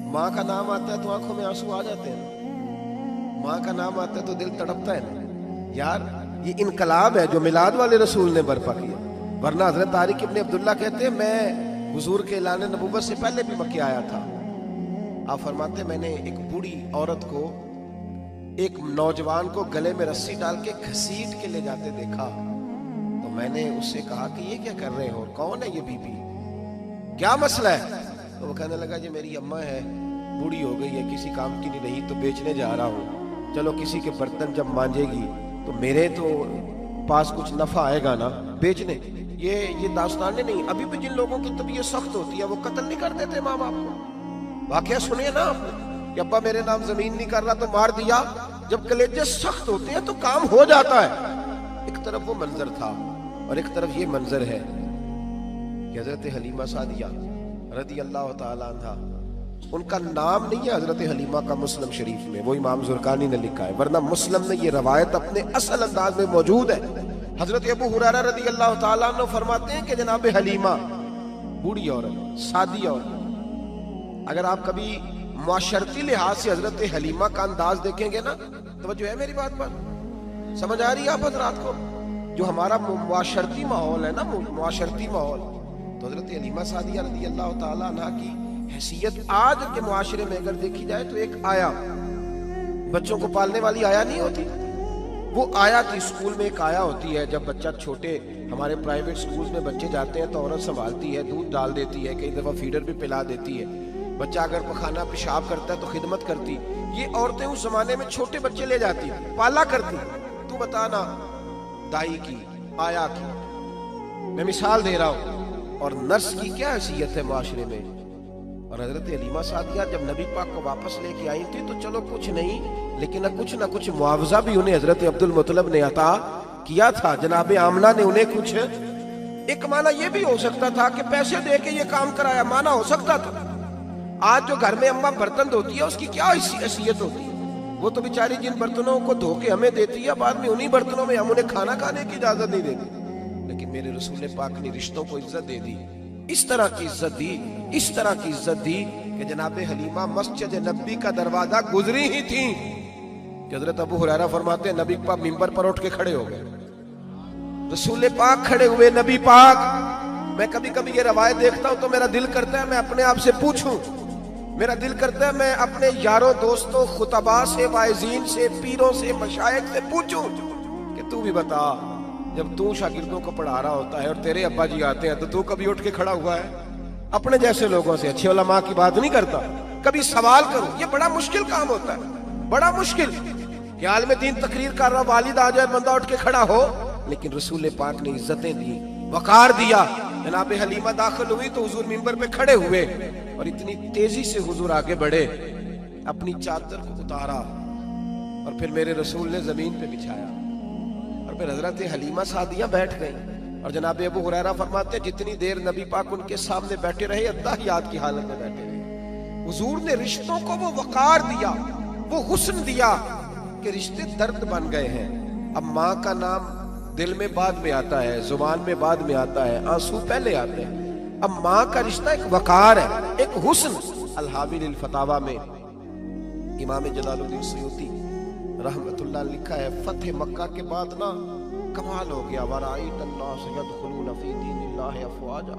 माँ का नाम आता है तो आंखों में आंसू आ जाते हैं ना, माँ का नाम आता है तो दिल तड़पता है ना यार। ये इनकलाब है जो मिलाद वाले रसूल ने बर्पा किया। वरना हजरत तारिक इब्न अब्दुल्ला कहते हैं मैं हुजूर के ऐलान नबूवत से पहले भी मक्के आया था। आप फरमाते मैंने एक बूढ़ी औरत को, एक नौजवान को गले में रस्सी डाल के घसीट के ले जाते देखा, तो मैंने उससे कहा कि ये क्या कर रहे हो, कौन है ये बीबी, क्या मसला है? तो वो कहने लगा जी मेरी अम्मा है, बूढ़ी हो गई है, किसी काम की नहीं रही, तो बेचने जा रहा हूँ। चलो किसी के बर्तन जब मांजेगी तो मेरे तो पास कुछ नफा आएगा ना बेचने। ये दास्तानें नहीं। अभी भी जिन लोगों की तबीयत सख्त होती है वो कत्ल नहीं कर देते माँ बाप को। वाकया सुनिए ना आपने कि अब्बा मेरे नाम जमीन नहीं कर रहा तो मार दिया। जब कलेजे सख्त होते हैं तो काम हो जाता है। एक तरफ वो मंजर था और एक तरफ ये मंजर है कि हजरत हलीमा सादिया रदी अल्लाह ताला अन्हा, उनका नाम नहीं है हजरत हलीमा का मुस्लिम शरीफ में, वो इमाम जुरकानी ने लिखा है, वरना मुस्लिम में ये रवायत अपने असल अंदाज में मौजूद है। हजरत अबू हुरैरा रदी अल्लाह ताला अन्हु फरमाते हैं कि जनाब हलीमा बूढ़ी औरत, सादी औरत। अगर आप कभी मुआशरती लिहाज से हजरत हलीमा का अंदाज देखेंगे ना, तो जो है मेरी बात पर समझ आ रही है आप हजरात को? जो हमारा मुआशरती माहौल है ना, मुआशरती माहौल, तो हजरत हलीमा सादिया रदी अल्लाह ताला अन्हा की हैसियत आज के मुआशरे में अगर देखी जाए तो एक आया, बच्चों को पालने वाली आया नहीं होती, वो आया थी। स्कूल में एक आया होती है, जब बच्चा छोटे हमारे प्राइवेट स्कूल में बच्चे जाते हैं तो औरत संभालती है, दूध डाल देती है, कई दफा फीडर भी पिला देती है। बच्चा अगर पखाना पेशाब करता है तो खिदमत करती। ये औरतें उस जमाने में छोटे बच्चे ले जाती, पाला करती। तू बताना दाई की, आया की, मैं मिसाल दे रहा हूं। और नर्स की क्या हैसियत है माशरे में। और हजरत हलीमा सादिया जब नबी पाक को वापस लेके आई थी तो चलो कुछ नहीं, लेकिन कुछ ना कुछ मुआवजा भी उन्हें हजरत अब्दुल मुत्तलिब ने अता किया था। जनाब आमना ने उन्हें कुछ, एक माना ये भी हो सकता था कि पैसे दे के ये काम कराया, माना हो सकता था। आज जो घर में अम्मा बर्तन धोती है उसकी क्या हैसियत होती है? वो तो बेचारी जिन बर्तनों को धो के हमें देती है, बाद में उन्हीं बर्तनों में हम उन्हें खाना खाने की इजाजत नहीं देते। लेकिन मेरे रसूल पाक ने रिश्तों को इज्जत दे दी, इस तरह की इज्जत दी, इस तरह की इज्जत दी कि जनाब हलीमा मस्जिद नबी का दरवाजा गुजरी ही थी। हजरत अबू हुरैरा फरमाते हैं नबी पाक मिंबर पर उठ के खड़े हो गए, रसूल पाक खड़े हुए, नबी पाक। मैं कभी कभी ये रवायत देखता हूं तो मेरा दिल करता है मैं अपने आप से पूछूं, मेरा दिल करता है मैं अपने यारों दोस्तों खुतबा से, वाइजीन से, पीरों से, मशाइख से पूछूं कि तू भी बता, जब तू शागिर्दों को पढ़ा रहा होता है और तेरे अब्बा जी आते हैं तो तू कभी उठ के खड़ा हुआ है? अपने जैसे लोगों से, अच्छे उलमा की बात नहीं करता, कभी सवाल करो। ये बड़ा मुश्किल काम होता है, बड़ा मुश्किल। ख्याल में दीन तकरीर कर रहा, वालिद आ जाए, बंदा उठ के खड़ा हो। लेकिन रसूल पाक ने इज्जतें दी, वकार दिया। जनाब हलीमा दाखिल हुई तो हुजूर मिंबर पे खड़े हुए और इतनी तेजी से हुजूर आगे बढ़े, अपनी चादर को उतारा और फिर मेरे रसूल ने जमीन पे बिछाया और फिर हजरत हलीमा सादिया बैठ गई। और जनाब अबू हुरैरा फरमाते जितनी देर नबी पाक उनके सामने बैठे रहे, अत्ताहियात की हालत में बैठे रहे। हुजूर ने रिश्तों को वो वकार दिया, वो हुस्न दिया कि रिश्ते दर्द बन गए हैं। अब माँ का नाम दिल में बाद में आता है, जुबान में बाद में आता है, आंसू पहले आते हैं। अब माँ का रिश्ता एक वकार है, एक हुस्न। अल-हावी लिल फतावा में इमाम जलालुद्दीन सुयूती रहमतुल्लाह लिखा है, फतेह मक्का के बाद ना कमाल हो गया, वराईत अन्नास यदखुलून फी दीनिल्लाहि अफवाजा,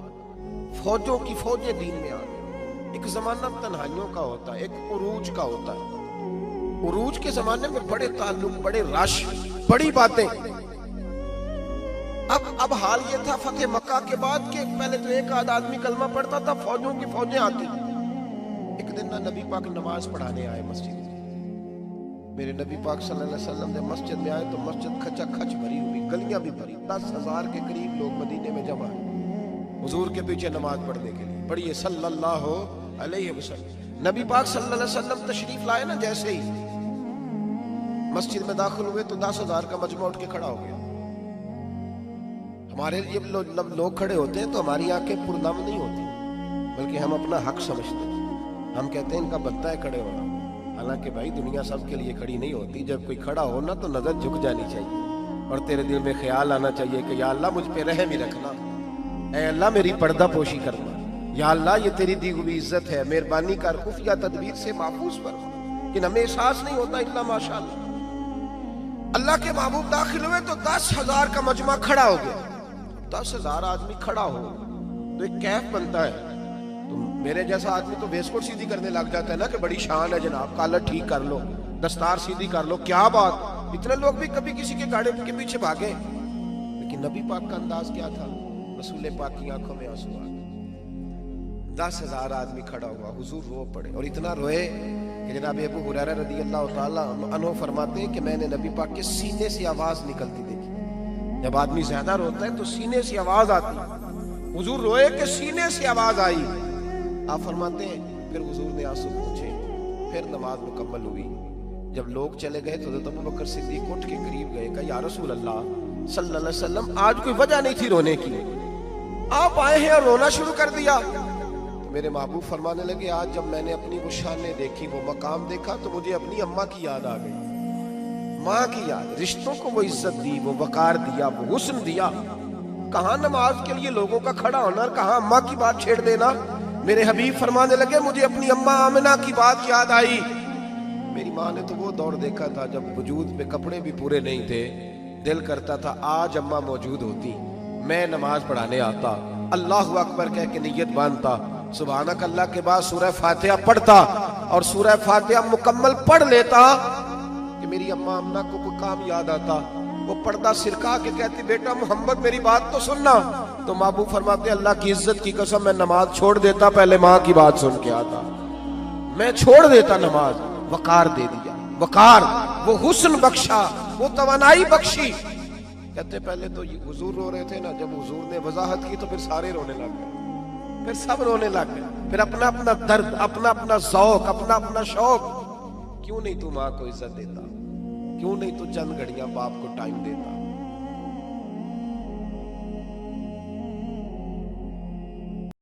फौजों की फौजें दीन में आ गई। एक जमाना तन्हाइयों का होता है, एक उरूज का होता है। उरूज के जमाने में बड़े ताल्लुक, बड़े रश, बड़ी बातें। अब हाल ये था फतेह मक्का के बाद के पहले तो एक आध आदमी कलमा पढ़ता था, फौजों की फौजें आती। एक दिन ना नबी पाक नमाज पढ़ाने आए मस्जिद में। मेरे नबी पाक सल्लल्लाहु अलैहि वसल्लम ने मस्जिद में आए तो मस्जिद खचा खच भरी हुई, गलियां भी भरी, 10,000 के करीब लोग मदीने में जमा हैं हुजूर के पीछे नमाज पढ़ने के लिए। पढ़िए सल्लल्लाहु अलैहि वसल्लम। नबी पाक सल्लल्लाहु अलैहि वसल्लम तशरीफ लाए ना, जैसे ही मस्जिद में दाखिल हुए तो 10,000 का मजमा उठ के खड़ा हो गया। हमारे ये लोग खड़े होते हैं तो हमारी आंखें पुरनम नहीं होती, बल्कि हम अपना हक समझते हैं। हम कहते हैं इनका बनता है खड़े होना। हालांकि भाई दुनिया सबके लिए खड़ी नहीं होती। जब कोई खड़ा हो ना तो नजर झुक जानी चाहिए और तेरे दिल में ख्याल आना चाहिए कि या अल्लाह मुझ पे रहम ही रखना, ऐ अल्लाह मेरी पर्दा पोशी करना, یا اللہ یہ تیری دی ہوئی عزت ہے، مہربانی کر خفیہ تدبیر سے محفوظ پر، کہ ہمیں احساس نہیں ہوتا الا ماشاءاللہ۔ اللہ کے محبوب داخل ہوئے تو 10,000 کا مجمع کھڑا ہو گیا۔ 10,000 آدمی کھڑا ہو تو ایک کیف بنتا ہے، تو میرے جیسا آدمی تو ویسکوٹ سیدھی کرنے لگ جاتا ہے نا کہ بڑی شان ہے جناب، کالر ٹھیک کر لو، دستار سیدھی کر لو، کیا بات۔ اتنے لوگ بھی کبھی کسی کے گاڑی کے پیچھے بھاگے، لیکن نبی پاک کا انداز کیا تھا؟ رسول پاک کی آنکھوں میں آنسو آ گئے۔ 10,000 آدمی کھڑا ہوا، حضور رو پڑے، اور اتنا روئے کہ جناب ابو ہریرہ رضی اللہ تعالیٰ عنہ فرماتے ہیں کہ میں نے نبی پاک کے سینے سے آواز نکلتی دیکھی۔ جب آدمی زیادہ روتا ہے تو سینے سے آواز آتی ہے، حضور روئے کہ سینے سے آواز آئی۔ آپ فرماتے ہیں پھر حضور نے آنسو پوچھے، پھر نماز مکمل ہوئی۔ جب لوگ چلے گئے تو حضرت ابوبکر صدیق اٹھ کے قریب گئے، کہا یا رسول اللہ صلی اللہ علیہ وسلم آج کوئی وجہ نہیں تھی رونے کی، آپ آئے ہیں اور رونا شروع کر دیا۔ میرے محبوب فرمانے لگے آج جب میں نے اپنی وہ شانیں دیکھی، وہ مقام دیکھا، تو مجھے اپنی اماں کی یاد آ گئی، ماں کی یاد، رشتوں کو وہ عزت دی، وہ وقار دیا، وہ حسن دیا۔ کہاں نماز کے لیے لوگوں کا کھڑا ہونا، کہاں اماں کی بات چھیڑ دینا۔ میرے حبیب فرمانے لگے مجھے اپنی اماں آمنہ کی بات یاد آئی۔ میری ماں نے تو وہ دور دیکھا تھا جب وجود پہ کپڑے بھی پورے نہیں تھے، دل کرتا تھا آج اماں موجود ہوتی، میں نماز پڑھانے آتا، اللہ اکبر کہہ کے نیت باندھتا، سبحانک اللہ کے بعد سورہ فاتحہ پڑھتا، اور سورہ فاتحہ مکمل پڑھ لیتا کہ میری اماں آمنہ کو کوئی کام یاد آتا، وہ پردہ سرکا کے کہتی بیٹا محمد میری بات تو سننا، تو محبوب فرماتے اللہ کی عزت کی قسم میں نماز چھوڑ دیتا، پہلے ماں کی بات سن کے آتا، میں چھوڑ دیتا نماز۔ وقار دے دیا، وقار، وہ حسن بخشا، وہ توانائی بخشی۔ کہتے پہلے تو حضور رو رہے تھے نا، جب حضور نے وضاحت کی تو پھر سارے رونے لگ گئے، پھر سب رونے لگ گئے، پھر اپنا اپنا درد، اپنا اپنا ذوق، اپنا اپنا شوق۔ کیوں نہیں تو ماں کو عزت دیتا؟ کیوں نہیں تو چند گھڑیاں باپ کو ٹائم دیتا؟